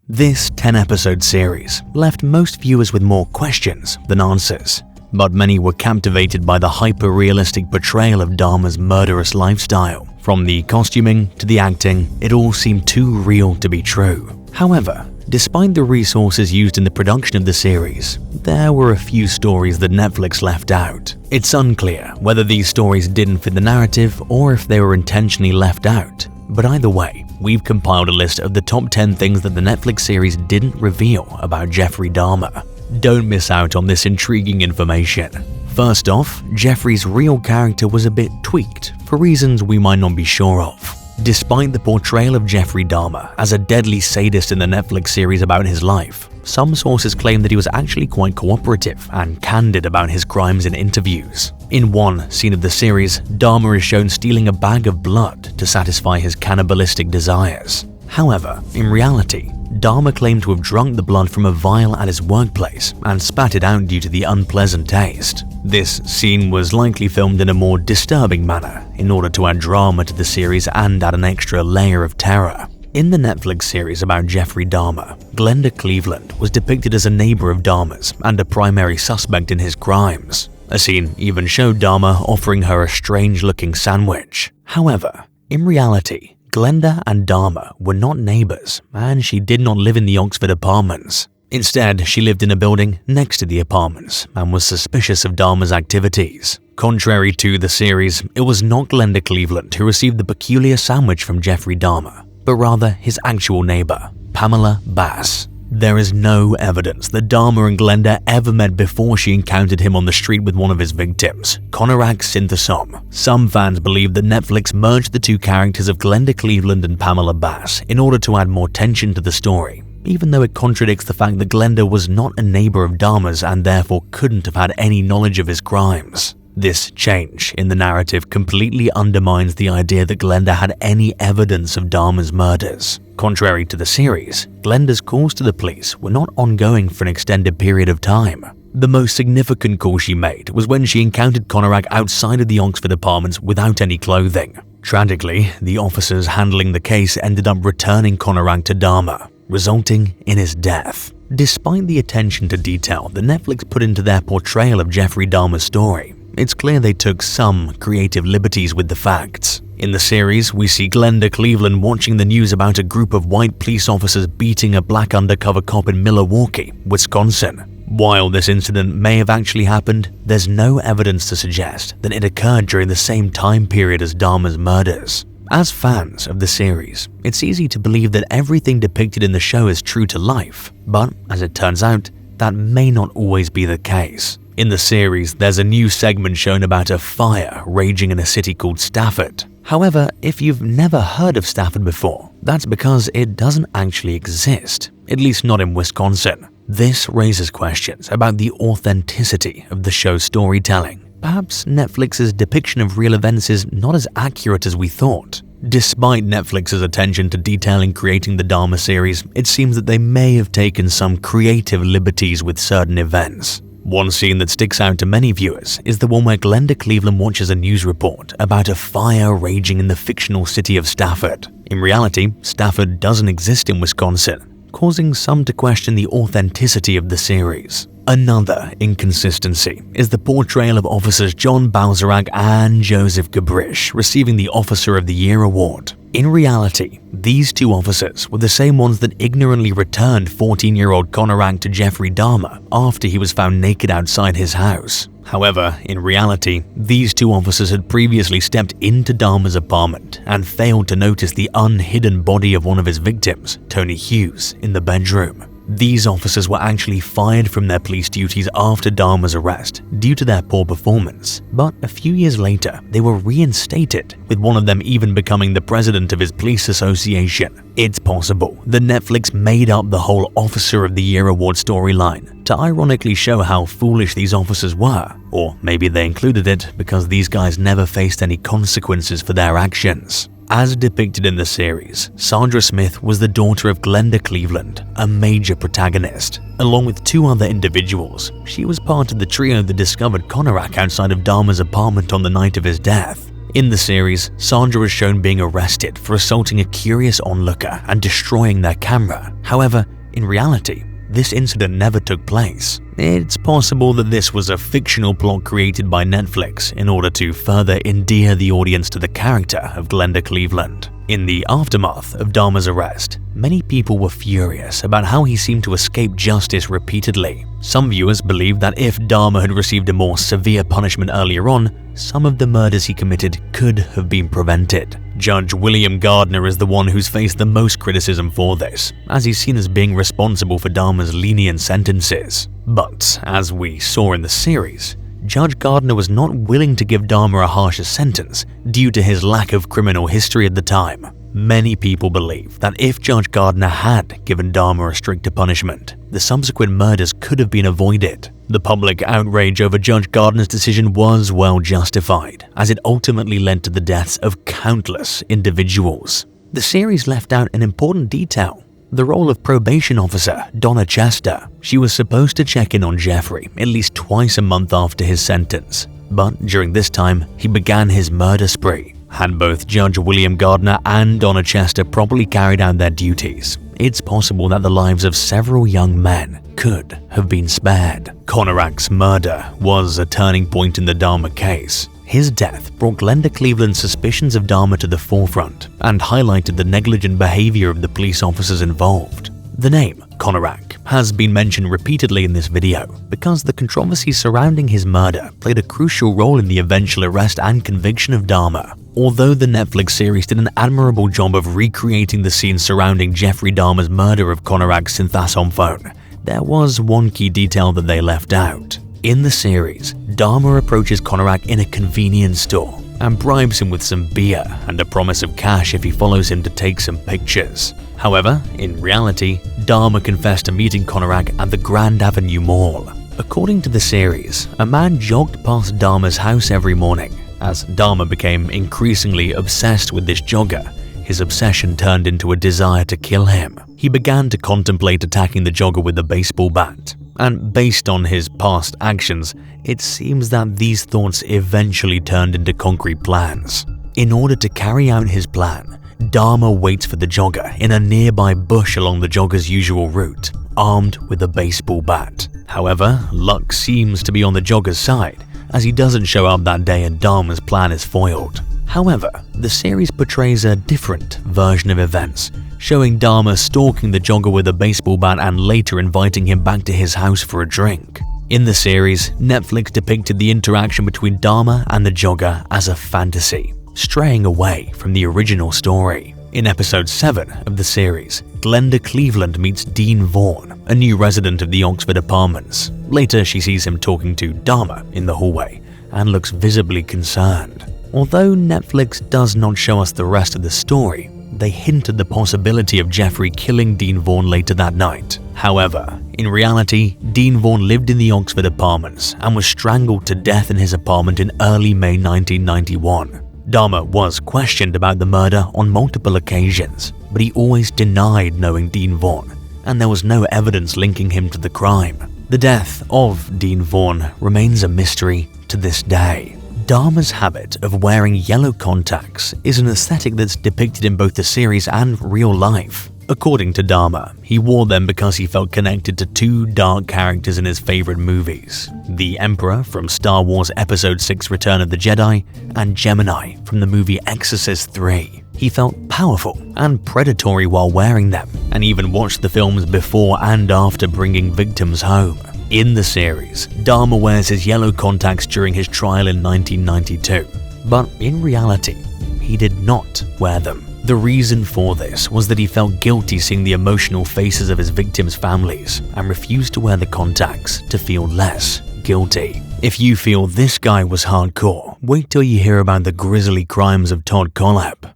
This 10-episode series left most viewers with more questions than answers, but many were captivated by the hyper-realistic portrayal of Dahmer's murderous lifestyle. From the costuming to the acting, it all seemed too real to be true. However, despite the resources used in the production of the series, there were a few stories that Netflix left out. It's unclear whether these stories didn't fit the narrative or if they were intentionally left out, but either way, we've compiled a list of the top 10 things that the Netflix series didn't reveal about Jeffrey Dahmer. Don't miss out on this intriguing information. First off, Jeffrey's real character was a bit tweaked for reasons we might not be sure of. Despite the portrayal of Jeffrey Dahmer as a deadly sadist in the Netflix series about his life, some sources claim that he was actually quite cooperative and candid about his crimes in interviews. In one scene of the series, Dahmer is shown stealing a bag of blood to satisfy his cannibalistic desires. However, in reality, Dahmer claimed to have drunk the blood from a vial at his workplace and spat it out due to the unpleasant taste. This scene was likely filmed in a more disturbing manner in order to add drama to the series and add an extra layer of terror. In the Netflix series about Jeffrey Dahmer, Glenda Cleveland was depicted as a neighbor of Dahmer's and a primary suspect in his crimes. A scene even showed Dahmer offering her a strange-looking sandwich. However, in reality, Glenda and Dahmer were not neighbors, and she did not live in the Oxford apartments. Instead, she lived in a building next to the apartments and was suspicious of Dahmer's activities. Contrary to the series, it was not Glenda Cleveland who received the peculiar sandwich from Jeffrey Dahmer, but rather his actual neighbor, Pamela Bass. There is no evidence that Dahmer and Glenda ever met before she encountered him on the street with one of his victims, Conorak Synthosom. Some fans believe that Netflix merged the two characters of Glenda Cleveland and Pamela Bass in order to add more tension to the story, even though it contradicts the fact that Glenda was not a neighbor of Dahmer's and therefore couldn't have had any knowledge of his crimes. This change in the narrative completely undermines the idea that Glenda had any evidence of Dahmer's murders. Contrary to the series, Glenda's calls to the police were not ongoing for an extended period of time. The most significant call she made was when she encountered Conorak outside of the Oxford apartments without any clothing. Tragically, the officers handling the case ended up returning Conorak to Dahmer, resulting in his death. Despite the attention to detail that Netflix put into their portrayal of Jeffrey Dahmer's story, it's clear they took some creative liberties with the facts. In the series, we see Glenda Cleveland watching the news about a group of white police officers beating a black undercover cop in Milwaukee, Wisconsin. While this incident may have actually happened, there's no evidence to suggest that it occurred during the same time period as Dahmer's murders. As fans of the series, it's easy to believe that everything depicted in the show is true to life, but as it turns out, that may not always be the case. In the series, there's a new segment shown about a fire raging in a city called Stafford. However, if you've never heard of Stafford before, that's because it doesn't actually exist, at least not in Wisconsin. This raises questions about the authenticity of the show's storytelling. Perhaps Netflix's depiction of real events is not as accurate as we thought. Despite Netflix's attention to detail in creating the Dahmer series, it seems that they may have taken some creative liberties with certain events. One scene that sticks out to many viewers is the one where Glenda Cleveland watches a news report about a fire raging in the fictional city of Stafford. In reality, Stafford doesn't exist in Wisconsin, causing some to question the authenticity of the series. Another inconsistency is the portrayal of officers John Balzarak and Joseph Gabrish receiving the Officer of the Year award. In reality, these two officers were the same ones that ignorantly returned 14-year-old Conorak to Jeffrey Dahmer after he was found naked outside his house. However, in reality, these two officers had previously stepped into Dahmer's apartment and failed to notice the unhidden body of one of his victims, Tony Hughes, in the bedroom. These officers were actually fired from their police duties after Dahmer's arrest due to their poor performance, but a few years later, they were reinstated, with one of them even becoming the president of his police association. It's possible that Netflix made up the whole Officer of the Year award storyline to ironically show how foolish these officers were, or maybe they included it because these guys never faced any consequences for their actions. As depicted in the series, Sandra Smith was the daughter of Glenda Cleveland, a major protagonist. Along with two other individuals, she was part of the trio that discovered Conorak outside of Dahmer's apartment on the night of his death. In the series, Sandra is shown being arrested for assaulting a curious onlooker and destroying their camera. However, in reality, this incident never took place. It's possible that this was a fictional plot created by Netflix in order to further endear the audience to the character of Glenda Cleveland. In the aftermath of Dahmer's arrest, many people were furious about how he seemed to escape justice repeatedly. Some viewers believed that if Dahmer had received a more severe punishment earlier on, some of the murders he committed could have been prevented. Judge William Gardner is the one who's faced the most criticism for this, as he's seen as being responsible for Dahmer's lenient sentences. But, as we saw in the series, Judge Gardner was not willing to give Dahmer a harsher sentence due to his lack of criminal history at the time. Many people believe that if Judge Gardner had given Dahmer a stricter punishment, the subsequent murders could have been avoided. The public outrage over Judge Gardner's decision was well justified, as it ultimately led to the deaths of countless individuals. The series left out an important detail: the role of probation officer Donna Chester. She was supposed to check in on Jeffrey at least twice a month after his sentence, but during this time, he began his murder spree. Had both Judge William Gardner and Donna Chester properly carried out their duties, it's possible that the lives of several young men could have been spared. Konarak's murder was a turning point in the Dahmer case. His death brought Glenda Cleveland's suspicions of Dahmer to the forefront and highlighted the negligent behavior of the police officers involved. The name Konarak has been mentioned repeatedly in this video because the controversy surrounding his murder played a crucial role in the eventual arrest and conviction of Dahmer. Although the Netflix series did an admirable job of recreating the scenes surrounding Jeffrey Dahmer's murder of Konarak's synthason phone, there was one key detail that they left out. In the series, Dahmer approaches Konarak in a convenience store and bribes him with some beer and a promise of cash if he follows him to take some pictures. However, in reality, Dahmer confessed to meeting Konarak at the Grand Avenue Mall. According to the series, a man jogged past Dahmer's house every morning. As Dahmer became increasingly obsessed with this jogger, his obsession turned into a desire to kill him. He began to contemplate attacking the jogger with a baseball bat. And based on his past actions, it seems that these thoughts eventually turned into concrete plans. In order to carry out his plan, Dahmer waits for the jogger in a nearby bush along the jogger's usual route, armed with a baseball bat. However, luck seems to be on the jogger's side, as he doesn't show up that day and Dahmer's plan is foiled. However, the series portrays a different version of events, showing Dahmer stalking the jogger with a baseball bat and later inviting him back to his house for a drink. In the series, Netflix depicted the interaction between Dahmer and the jogger as a fantasy, straying away from the original story. In episode 7 of the series, Glenda Cleveland meets Dean Vaughn, a new resident of the Oxford apartments. Later, she sees him talking to Dahmer in the hallway and looks visibly concerned. Although Netflix does not show us the rest of the story, they hint at the possibility of Jeffrey killing Dean Vaughn later that night. However, in reality, Dean Vaughn lived in the Oxford apartments and was strangled to death in his apartment in early May 1991. Dahmer was questioned about the murder on multiple occasions, but he always denied knowing Dean Vaughn, and there was no evidence linking him to the crime. The death of Dean Vaughn remains a mystery to this day. Dahmer's habit of wearing yellow contacts is an aesthetic that's depicted in both the series and real life. According to Dahmer, he wore them because he felt connected to two dark characters in his favorite movies: the Emperor from Star Wars Episode 6 Return of the Jedi and Gemini from the movie Exorcist 3. He felt powerful and predatory while wearing them, and even watched the films before and after bringing victims home. In the series, Dahmer wears his yellow contacts during his trial in 1992, but in reality, he did not wear them. The reason for this was that he felt guilty seeing the emotional faces of his victims' families and refused to wear the contacts to feel less guilty. If you feel this guy was hardcore, wait till you hear about the grisly crimes of Todd Kohlhepp.